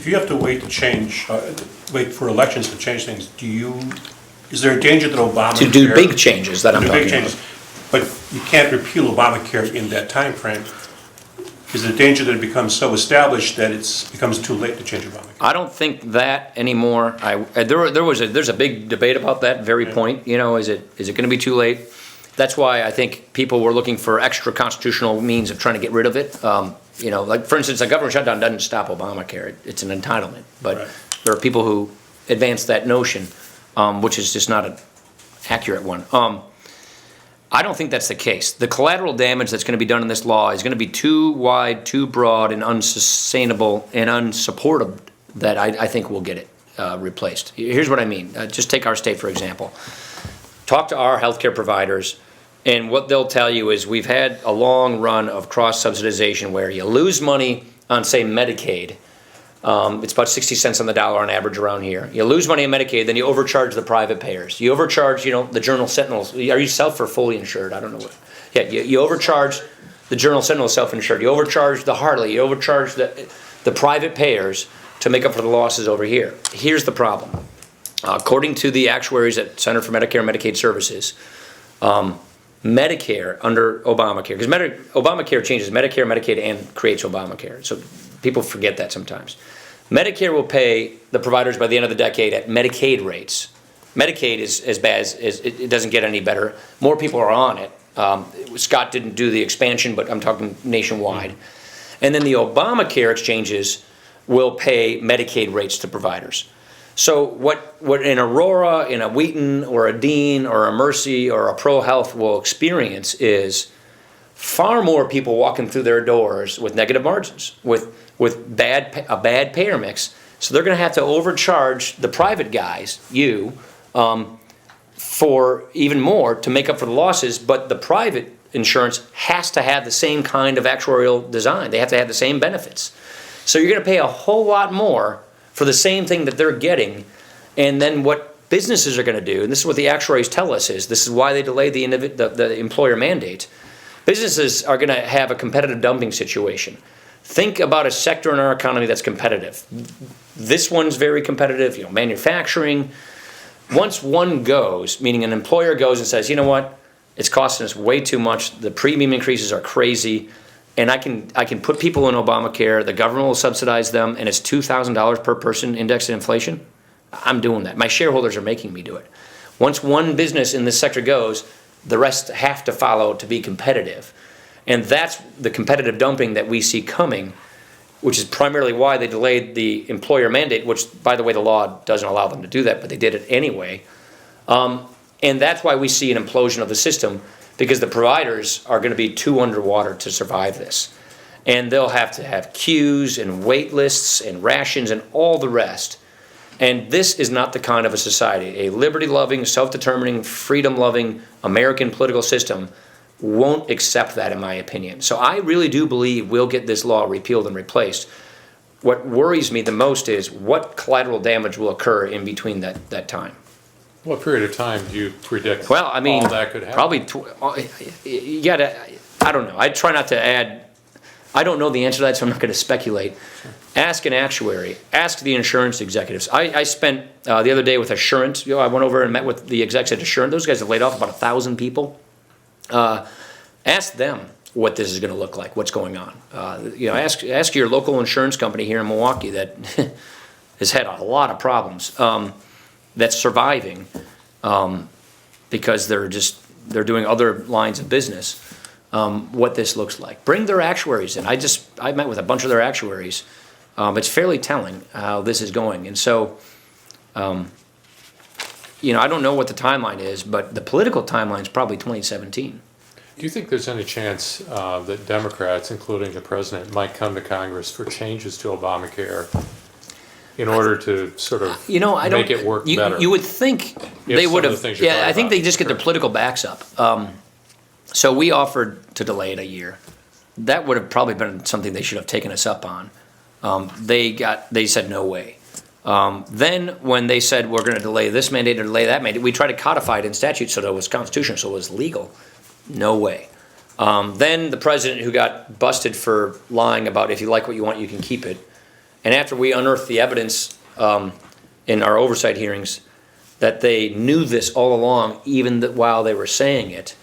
If you have to wait for elections to change things, is there a danger that Obamacare... To do big changes that I'm talking about. But you can't repeal Obamacare in that time frame. Is there a danger that it becomes so established that it becomes too late to change Obamacare? I don't think that anymore. There's a big debate about that very point. You know, is it going to be too late? That's why I think people were looking for extra constitutional means of trying to get rid of it. You know, like for instance, a government shutdown doesn't stop Obamacare. It's an entitlement. But Right. there are people who advance that notion, which is just not an accurate one. I don't think that's the case. The collateral damage that's going to be done in this law is going to be too wide, too broad, and unsustainable and unsupportive that I think we'll get it replaced. Here's what I mean. Just take our state, for example. Talk to our healthcare providers, and what they'll tell you is we've had a long run of cross-subsidization where you lose money on, say, Medicaid. It's about 60 cents on the dollar on average around here. You lose money on Medicaid, then you overcharge the private payers. You overcharge, the Journal Sentinel. Are you self or fully insured? I don't know what. Yeah, you overcharge the Journal Sentinel self-insured. You overcharge the Hartley. You overcharge the private payers to make up for the losses over here. Here's the problem. According to the actuaries at Center for Medicare and Medicaid Services, Medicare under Obamacare, because Obamacare changes Medicare, Medicaid, and creates Obamacare. So people forget that sometimes. Medicare will pay the providers by the end of the decade at Medicaid rates. Medicaid is as bad as it doesn't get any better. More people are on it. Scott didn't do the expansion, but I'm talking nationwide. And then the Obamacare exchanges will pay Medicaid rates to providers. So what an Aurora, in a Wheaton, or a Dean, or a Mercy, or a Pro Health will experience is far more people walking through their doors with negative margins, with a bad payer mix. So they're going to have to overcharge the private guys, for even more to make up for the losses. But the private insurance has to have the same kind of actuarial design. They have to have the same benefits. So you're going to pay a whole lot more for the same thing that they're getting. And then what businesses are going to do, and this is what the actuaries tell us, is this is why they delayed the employer mandate. Businesses are going to have a competitive dumping situation. Think about a sector in our economy that's competitive. This one's very competitive, manufacturing. Once one goes, meaning an employer goes and says, you know what, it's costing us way too much, the premium increases are crazy, and I can put people in Obamacare, the government will subsidize them, and it's $2,000 per person indexed to inflation, I'm doing that. My shareholders are making me do it. Once one business in this sector goes, the rest have to follow to be competitive. And that's the competitive dumping that we see coming, which is primarily why they delayed the employer mandate, which, by the way, the law doesn't allow them to do that, but they did it anyway. And that's why we see an implosion of the system, because the providers are going to be too underwater to survive this. And they'll have to have queues and wait lists and rations and all the rest. And this is not the kind of a society. A liberty-loving, self-determining, freedom-loving American political system won't accept that, in my opinion. So I really do believe we'll get this law repealed and replaced. What worries me the most is what collateral damage will occur in between that time. What period of time do you predict all that could happen? Probably, I don't know. I try not to add, I don't know the answer to that, so I'm not going to speculate. Sure. Ask an actuary. Ask the insurance executives. I spent the other day with Assurant. I went over and met with the execs at Assurant. Those guys have laid off about 1,000 people. Ask them what this is going to look like, what's going on. Ask your local insurance company here in Milwaukee that has had a lot of problems. That's surviving because they're doing other lines of business. What this looks like. Bring their actuaries in. I met with a bunch of their actuaries. It's fairly telling how this is going, and so I don't know what the timeline is, but the political timeline is probably 2017. Do you think there's any chance that Democrats, including the president, might come to Congress for changes to Obamacare in order to sort of make it work better? You would think they would have. Yeah, I think they just get their political backs up. So we offered to delay it a year. That would have probably been something they should have taken us up on. They said no way. Then when they said we're going to delay this mandate or delay that mandate, we tried to codify it in statute so that it was constitutional, so it was legal. No way. Then the president, who got busted for lying about if you like what you want, you can keep it, And after we unearthed the evidence in our oversight hearings that they knew this all along, even while they were saying it,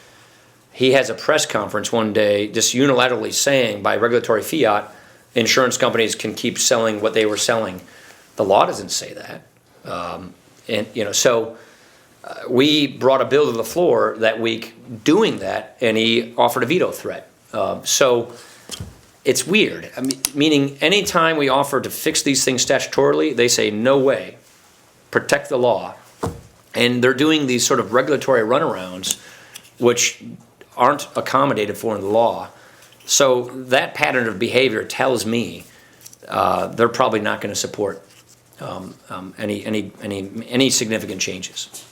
he has a press conference one day just unilaterally saying by regulatory fiat, insurance companies can keep selling what they were selling. The law doesn't say that. So we brought a bill to the floor that week doing that, and he offered a veto threat. So it's weird. I mean, meaning anytime we offer to fix these things statutorily, they say, no way, protect the law. And they're doing these sort of regulatory runarounds, which aren't accommodated for in the law. So that pattern of behavior tells me they're probably not going to support any significant changes.